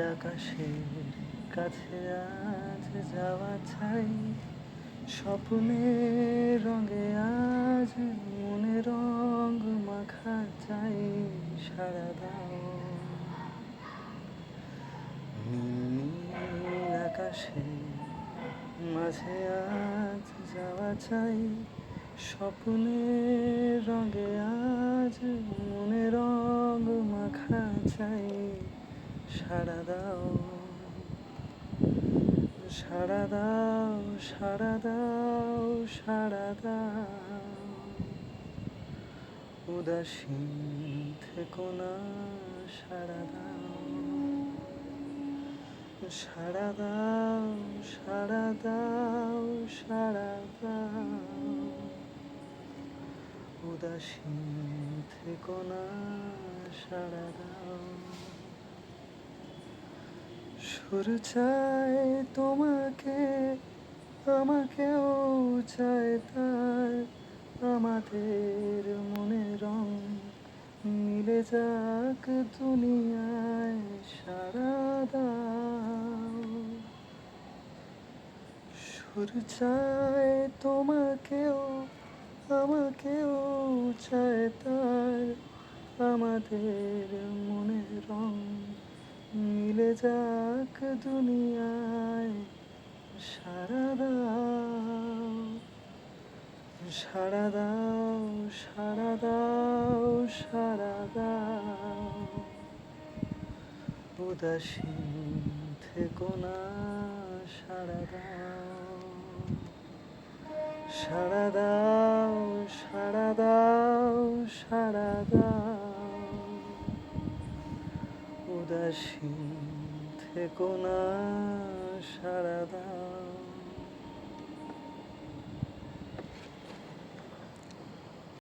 আকাশের কাছে আজ যাওয়া চাই, স্বপ্নের রঙে আজ মনে রঙ মাখা চাই। সারা দাও নীল আকাশের মাঝে আজ যাওয়া চাই, স্বপ্নের রঙে আজ মনে রঙ মাখা চাই। সারা দাও সারা দাও সারা দাও সারা দাও, উদাসীন থেকো না। সারা দাও সারা দাও সারা দাও সারা দাও, উদাসীন থেকো না। সারা দাও সুর চায় তোমাকে, আমাকেও চায় তার, আমাদের মনে রং মিলে যাক দুনিয়ায়। সারা দাও সুর চায় তোমাকেও, আমাকেও চায় তার, আমাদের মনে রং মিলে যাক দুনিয়ায়। সারা দাও সারা দাও সারা দাও সারা দাও, উদাসীন থেকো না। সারা দাও সারা দাও সারা দাও সারা দাও, উদাসীন থেকো না। সারা দাও।